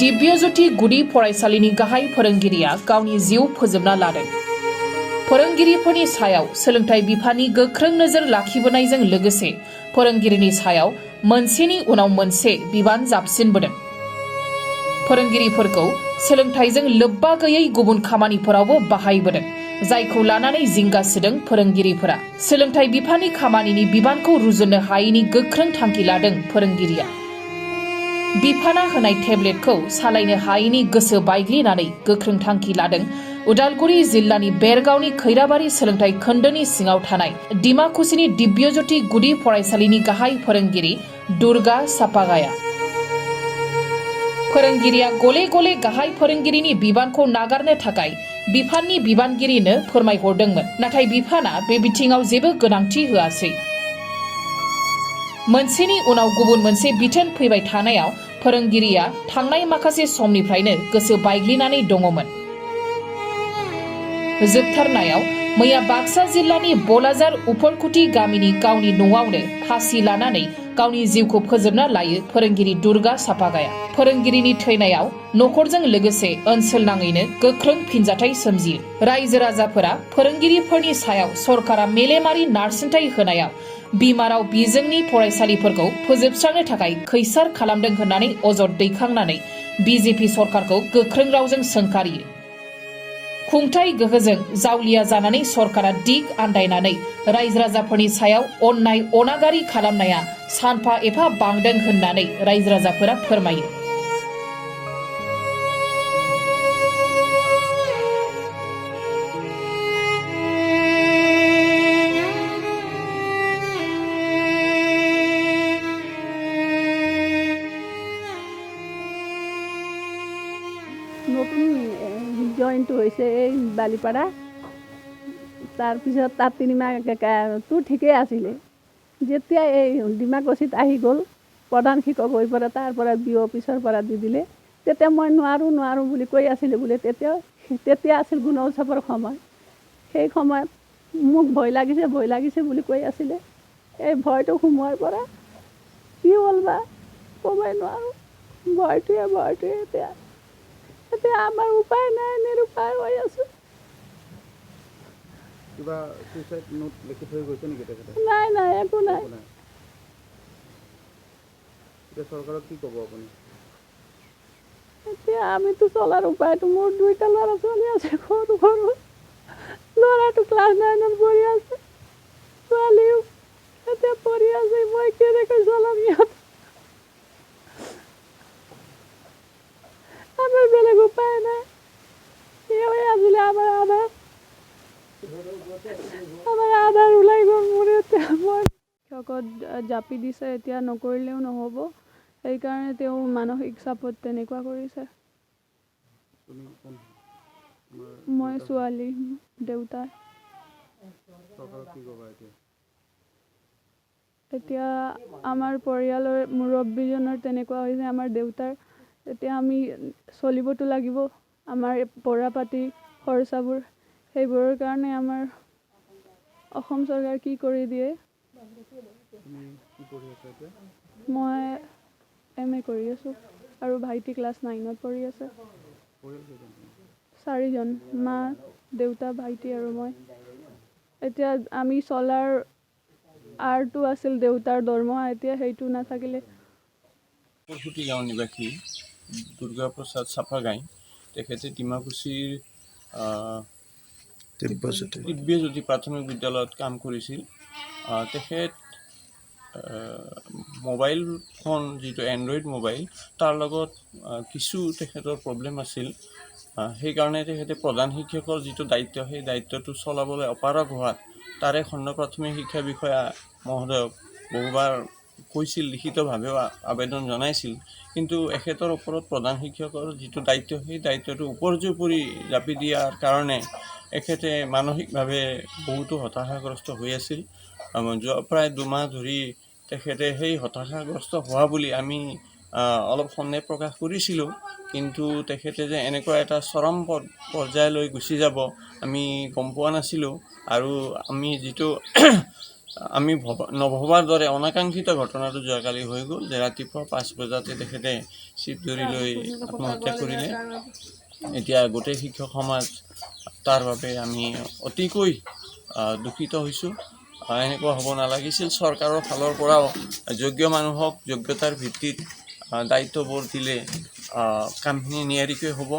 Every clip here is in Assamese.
दिव्यज्योति गुदि फरायसालिनि गाहाय फोरोंगिरिया गावनि जिउ फोजोबना लादों। फोरोंगिरिफोरनि सायाव सोलोंथाइ बिफाननि गोख्रों नोजोर लाखिबोनायजों लोगोसे फोरोंगिरिनि सायाव मोनसेनि उनाव मोनसे बिबान जाबसिनबोदों। फोरोंगिरिफोरखौ सोलोंथाइजों लोब्बा गैयै गुबुन खामानिफोरावबो बाहायबोदों, जायखौ लानानै जिंगासिदों फोरोंगिरिफोरा। सोलोंथाइ बिफाननि खामानिनि बिबानखौ रुजुननो हायैनि गोख्रों थांखि लादों फोरोंगिरिया। बिफाना होनाय टेब्लेटखौ सालायनो हायैनि गोसो बायग्लिनानै गोख्रों थांखि लादों उदालगुरि जिल्लानि बेरगावनि खैराबारि सोलोंथाइ खोन्दोनि सिङाव थानाय डिमाकुसिनि दिव्यज्योति गुदि फरायसालिनि गाहाय फोरोंगिरि दुर्गा सापागाया। फोरोंगिरिया गले गले गाहाय फोरोंगिरिनि बिबानखौ नागारनो थाखाय बिफाननि बिबानगिरिनो फोरमायहरदोंमोन, नाथाय बिफाना बे बिथिङाव जेबो गोनांथि होआसै। मोनसेनि उनाव गुबुन मोनसे बिथोन फैबाय थानायाव फोरोंगिरिया थांनाय माखासे समनिफ्रायनो गोसो बायग्लिनानै दङमोन। जोबथारनायाव मैया बाक्सा जिल्लानि बलाजार उपरकुटी गामिनि गावनि न'आवनो फासि लानानै गावनि जिउखौ फोजोबना लायो फोरोंगिरि दुर्गा सापागाया। फोरोंगिरिनि थैनायाव न'खरजों लोगोसे ओनसोल नाङैनो गोख्रों फिनजाथाय सोमजियो। रायजो राजाफोरा फोरोंगिरिफोरनि सायाव सरकारा मेलेमारि नारसिनथाय होनायाव बिमा राव बिजोंनि फरायसालिफोरखौ फोजोबस्रांनो थाखाय खैसार खालामदों होननानै अजद दैखांनानै बिजेपि सरकारखौ गोख्रों रावजों सोंखारियो। खुंथाय गोहोजों जावलिया जानानै सरकारा दिग आन्दायनानै रायजो राजाफोरनि सायाव अननाय अनागारि खालामनाया सानफा एफा बांदों होननानै रायजो राजाफोरा फोरमायो। নতুন জইনটো হৈছে এই বালিপাৰা। তাৰপিছত তাত তিনিমাহটো ঠিকেই আছিলে। যেতিয়া এই ডিমাকুছিত আহি গ'ল, প্ৰধান শিক্ষক হৈ পৰা তাৰ পৰা বিঅ' অফিচৰ পৰা দি দিলে, তেতিয়া মই নোৱাৰোঁ বুলি কৈ আছিলোঁ বোলে। তেতিয়া আছিল গুণোৎসৱৰ সময়। সেই সময়ত মোক ভয় লাগিছে বুলি কৈ আছিলে। এই ভয়টো সোমোৱাৰ পৰা কি হ'ল বা ক'বই নোৱাৰোঁ। ভয়টোৱে এতিয়া আমাৰ উপায় নাই, নিৰুপায় হৈ আছোঁ। কিবা সুইচাইড নোট লিখি থৈ গৈছে নেকি তেখেতে? নাই, একো নাই। এতিয়া চৰকাৰক কি ক'ব আপুনি? এতিয়া আমিতো চলাৰ উপায়টো, মোৰ দুইটা ল'ৰা ছোৱালী আছে, সৰু ল'ৰাটো ক্লাছ 9ত পঢ়ি আছে, ছোৱালীও এতিয়া পঢ়ি আছে। মই কেনেকৈ চলাম ইহঁত? আমাৰ বেলেগ উপায় নাই। এয়াই আছিলে আমাৰ আধাৰ ওলাই গ'ল মোৰ। এতিয়া মই শিক্ষকত জাপি দিছে, এতিয়া নকৰিলেও নহ'ব। সেইকাৰণে তেওঁ মানসিক চাপত তেনেকুৱা কৰিছে। মই ছোৱালী, দেউতা। এতিয়া আমাৰ পৰিয়ালৰ মুৰব্বীজনৰ তেনেকুৱা হৈছে, আমাৰ দেউতাৰ। এতিয়া আমি চলিবতো লাগিব। আমাৰ পঢ়া পাতি খৰচাবোৰ, সেইবোৰৰ কাৰণে আমাৰ অসম চৰকাৰ কি কৰি দিয়ে। মই MA কৰি আছোঁ আৰু ভাইটি ক্লাছ 9ত পঢ়ি আছে। 4জন, মা, দেউতা, ভাইটি আৰু মই। এতিয়া আমি চলাৰ আৰটো আছিল দেউতাৰ দৰমহা, এতিয়া সেইটো নাথাকিলে। উপৰকুটি গাঁও নিবাসী দুৰ্গা প্ৰসাদ চাপাগাই তেখেতে ডিমাকুছিৰ দিব্যজ্যোতি প্ৰাথমিক বিদ্যালয়ত কাম কৰিছিল। তেখেত মোবাইল ফোন, যিটো এণ্ড্ৰইড মোবাইল, তাৰ লগত কিছু তেখেতৰ প্ৰব্লেম আছিল। সেইকাৰণে তেখেতে প্ৰধান শিক্ষকৰ যিটো দায়িত্ব, সেই দায়িত্বটো চলাবলৈ অপাৰগ হোৱাত তাৰে খণ্ড প্ৰাথমিক শিক্ষা বিষয়া মহোদয়ক বহুবাৰ কৈছিল, লিখিতভাৱেও আবেদন জনাইছিল। কিন্তু এখেতৰ ওপৰত প্ৰধান শিক্ষকৰ যিটো দায়িত্ব, সেই দায়িত্বটো উপৰ্যুপৰি জাপি দিয়াৰ কাৰণে এখেতে মানসিকভাৱে বহুতো হতাশাগ্ৰস্ত হৈ আছিল। যোৱা প্ৰায় 2 মাহ ধৰি তেখেতে সেই হতাশাগ্ৰস্ত হোৱা বুলি আমি অলপ সন্দেহ প্ৰকাশ কৰিছিলোঁ। কিন্তু তেখেতে যে এনেকুৱা এটা চৰম পৰ্যায়লৈ গুচি যাব আমি গম পোৱা নাছিলোঁ। আৰু আমি যিটো আমি নভবাৰ দৰে অনাকাংক্ষিত ঘটনাটো যোৱাকালি হৈ গ'ল যে ৰাতিপুৱা 5 বজাতে তেখেতে চিপ ধৰি লৈ আত্মহত্যা কৰিলে। এতিয়া গোটেই শিক্ষক সমাজ তাৰ বাবে আমি অতিকৈ দুখিত হৈছোঁ। এনেকুৱা হ'ব নালাগিছিল। চৰকাৰৰ ফালৰ পৰাও যোগ্য মানুহক যোগ্যতাৰ ভিত্তিত দায়িত্ববোৰ দিলে কামখিনি নিয়াৰিকৈ হ'ব।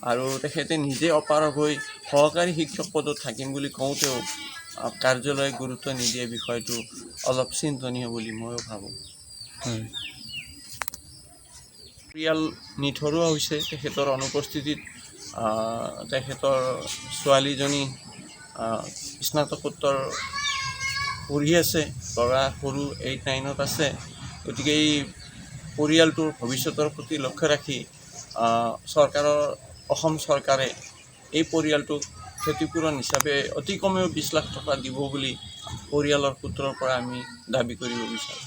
আৰু তেখেতে নিজে অপাৰগ হৈ সহকাৰী শিক্ষক পদত থাকিম বুলি কওঁতেও কাৰ্যালয়ে গুৰুত্ব নিদিয়ে বিষয়টো অলপ চিন্তনীয় বুলি ময়ো ভাবোঁ। পৰিয়াল নিথৰুৱা হৈছে তেখেতৰ অনুপস্থিতিত। তেখেতৰ ছোৱালীজনী স্নাতকোত্তৰ পঢ়ি আছে, ল'ৰা সৰু 8-9ত আছে। গতিকে এই পৰিয়ালটোৰ ভৱিষ্যতৰ প্ৰতি লক্ষ্য ৰাখি অসম চৰকাৰে এই পৰিয়ালটোক ক্ষতিপূৰণ হিচাপে অতি কমেও 20 লাখ টকা দিব বুলি পৰিয়ালৰ সূত্ৰৰ পৰা আমি দাবী কৰিব বিচাৰোঁ।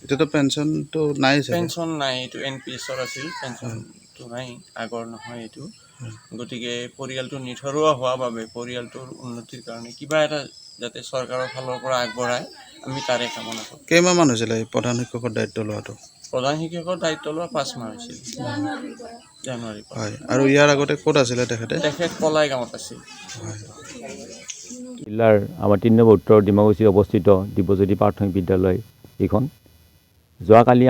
এতিয়াতো পেঞ্চনটো নাই চাগে? পেঞ্চন নাই, এইটো NPS-ৰ আছিল, পেঞ্চনটো নাই, আগৰ নহয় এইটো। গতিকে পৰিয়ালটো নিথৰুৱা হোৱাৰ বাবে পৰিয়ালটোৰ উন্নতিৰ কাৰণে কিবা এটা যাতে চৰকাৰৰ ফালৰ পৰা আগবঢ়ায়, আমি তাৰে কামনা কৰোঁ। কেইমাহমান হৈছিলে এই প্ৰধান শিক্ষকৰ দায়িত্ব লোৱাটো? প্ৰধান শিক্ষকৰ দায়িত্ব লোৱা 5 মাহ হৈছিল, জানুৱাৰীৰ পৰা। হয়, আৰু ইয়াৰ আগতে ক'ত আছিলে তেখেত কলাই গাঁৱত আছিল। জিলাৰ আমাৰ 3 নম্বৰ উত্তৰ ডিমাকুছিত অৱস্থিত দিব্যজ্যোতি প্ৰাথমিক বিদ্যালয় এইখন। যোৱাকালি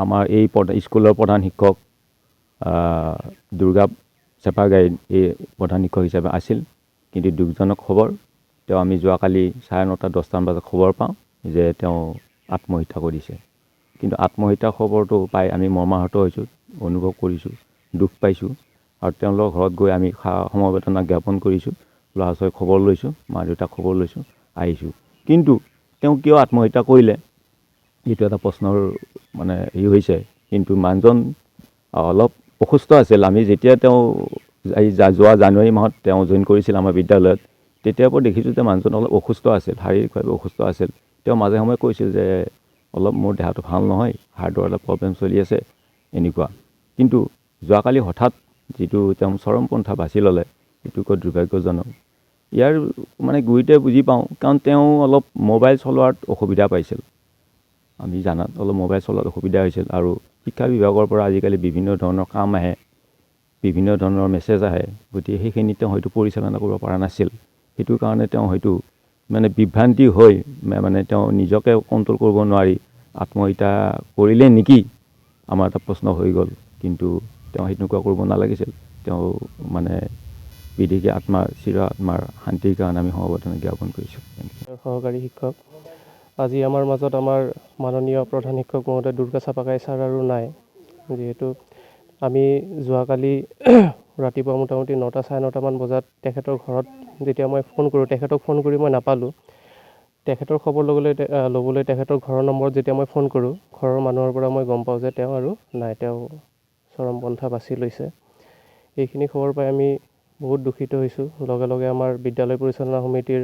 আমাৰ এই স্কুলৰ প্ৰধান শিক্ষক দুৰ্গা চেপাগাই এই প্ৰধান শিক্ষক হিচাপে আছিল। কিন্তু দুখজনক খবৰ, আমি যোৱাকালি 9:30-10মান বজাত খবৰ পাওঁ যে তেওঁ আত্মহত্যা কৰিছে। কিন্তু আত্মহত্যাৰ খবৰটো পাই আমি মৰ্মাহত হৈছোঁ, অনুভৱ কৰিছোঁ, দুখ পাইছোঁ। আৰু তেওঁলোকৰ ঘৰত গৈ আমি সমবেদনা জ্ঞাপন কৰিছোঁ, ল'ৰা ছোৱালীক খবৰ লৈছোঁ, মা দেউতাক খবৰ লৈছোঁ, আহিছোঁ। কিন্তু তেওঁ কিয় আত্মহত্যা কৰিলে এইটো এটা প্ৰশ্নৰ হৈছে। কিন্তু মানুহজন অলপ অসুস্থ আছিল। আমি যেতিয়া তেওঁ যোৱা জানুৱাৰী মাহত তেওঁ জইন কৰিছিল আমাৰ বিদ্যালয়ত, তেতিয়াৰ পৰা দেখিছোঁ যে মানুহজন অলপ অসুস্থ আছিল, শাৰীৰিকভাৱে অসুস্থ আছিল। তেওঁ মাজে সময়ে কৈছিল যে অলপ মোৰ দেহাটো ভাল নহয়, হাৰ্টৰ অলপ প্ৰব্লেম চলি আছে, এনেকুৱা। কিন্তু যোৱাকালি হঠাৎ যিটো তেওঁ চৰমপন্থা বাছি ল'লে, সেইটো দুৰ্ভাগ্যজনক। ইয়াৰ গুৰিতে বুজি পাওঁ, কাৰণ তেওঁ অলপ মোবাইল চলোৱাত অসুবিধা পাইছিল। আমি জানাত অলপ মোবাইল চলোৱাত অসুবিধা হৈছিল। আৰু শিক্ষা বিভাগৰ পৰা আজিকালি বিভিন্ন ধৰণৰ কাম আহে, বিভিন্ন ধৰণৰ মেছেজ আহে। গতিকে সেইখিনি তেওঁ হয়তো পৰিচালনা কৰিব পৰা নাছিল। সেইটো কাৰণে তেওঁ হয়তো বিভ্ৰান্তি হৈ তেওঁ নিজকে কণ্ট্ৰল কৰিব নোৱাৰি আত্মহত্যা কৰিলে নেকি, আমাৰ এটা প্ৰশ্ন হৈ গ'ল। কিন্তু তেওঁ সেনেকুৱা কৰিব নালাগিছিল। তেওঁ বিদেহী চিৰ আত্মাৰ শান্তিৰ কাৰণে আমি সমবেদনা জ্ঞাপন কৰিছোঁ। সহকাৰী শিক্ষক আজি আমাৰ মাজত আমাৰ মাননীয় প্ৰধান শিক্ষক মহোদয় দুৰ্গা চাপাগাই ছাৰ আৰু নাই। যিহেতু আমি যোৱাকালি ৰাতিপুৱা মোটামুটি 9:30-9:30মান বজাত তেখেতৰ ঘৰত যেতিয়া মই ফোন কৰোঁ, তেখেতক ফোন কৰি মই নাপালোঁ। তেখেতৰ খবৰ ল'বলৈ তেখেতৰ ঘৰৰ নম্বৰত যেতিয়া মই ফোন কৰোঁ, ঘৰৰ মানুহৰ পৰা মই গম পাওঁ যে তেওঁ আৰু নাই, তেওঁ চৰমপন্থা বাছি লৈছে। এইখিনি খবৰ পাই আমি বহুত দুখিত হৈছোঁ। লগে লগে আমাৰ বিদ্যালয় পৰিচালনা সমিতিৰ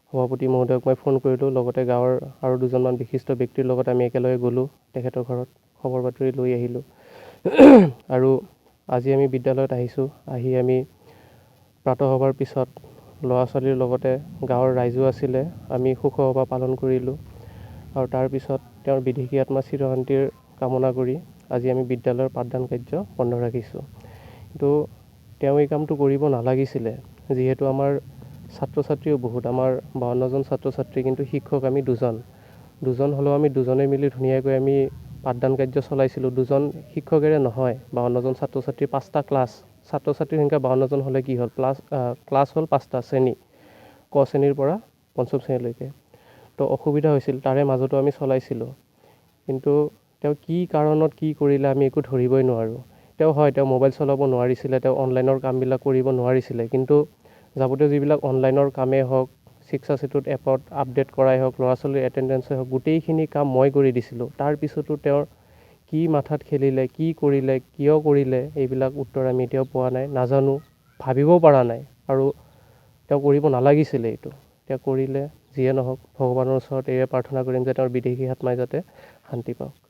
সভাপতি মহোদয়ক মই ফোন কৰিলোঁ। লগতে গাঁৱৰ আৰু 2জনমান বিশিষ্ট ব্যক্তিৰ লগত আমি একেলগে গ'লোঁ তেখেতৰ ঘৰত, খবৰ বাতৰি লৈ আহিলোঁ। আৰু আজি আমি বিদ্যালয়ত আহিছোঁ। আহি আমি প্ৰাতঃসভাৰ পিছত ল'ৰা ছোৱালীৰ লগতে গাঁৱৰ ৰাইজো আছিলে, আমি শোকসভা পালন কৰিলোঁ। আৰু তাৰপিছত তেওঁৰ বিদেহী আত্মা চিৰশান্তিৰ কামনা কৰি আজি আমি বিদ্যালয়ৰ পাঠদান কাৰ্য বন্ধ ৰাখিছোঁ। কিন্তু তেওঁ এই কামটো কৰিব নালাগিছিলে। যিহেতু আমাৰ ছাত্ৰ ছাত্ৰীও বহুত, আমাৰ 52জন ছাত্ৰ ছাত্ৰী, কিন্তু শিক্ষক আমি 2জন হ'লেও আমি 2জনে মিলি ধুনীয়াকৈ আমি পাঠদান কাৰ্য চলাইছিলোঁ। 2জন শিক্ষকেৰে নহয়, 52জন ছাত্ৰ ছাত্ৰী, 5টা ক্লাছ, ছাত্ৰ ছাত্ৰীৰ সংখ্যা 52জন হ'লে কি হ'ল, ক্লাছ হ'ল 5টা শ্ৰেণী, ক শ্ৰেণীৰ পৰা 5ম শ্ৰেণীলৈকে। তো অসুবিধা হৈছিল, তাৰে মাজতো আমি চলাইছিলোঁ। কিন্তু তেওঁ কি কাৰণত কি কৰিলে আমি একো ধৰিবই নোৱাৰোঁ। তেওঁ মোবাইল চলাব নোৱাৰিছিলে, তেওঁ অনলাইনৰ কামবিলাক কৰিব নোৱাৰিছিলে। কিন্তু যাৱতীয় যিবিলাক অনলাইনৰ কামেই হওক, শিক্ষা সেতুত এপত আপডেট কৰাই হওক, ল'ৰা ছোৱালীৰ এটেণ্ডেঞ্চেই হওক, গোটেইখিনি কাম মই কৰি দিছিলোঁ। তাৰপিছতো তেওঁৰ কি মাথাত খেলিলে, কি কৰিলে, কিয় কৰিলে, এইবিলাক উত্তৰ আমি এতিয়াও পোৱা নাই, নাজানো, ভাবিবও পৰা নাই। আৰু তেওঁ কৰিব নালাগিছিলে এইটো। তেওঁ কৰিলে, যিয়ে নহওক ভগৱানৰ ওচৰত এয়ে প্ৰাৰ্থনা কৰিম যে তেওঁৰ বিদেহী আত্মাই যাতে শান্তি পাওক।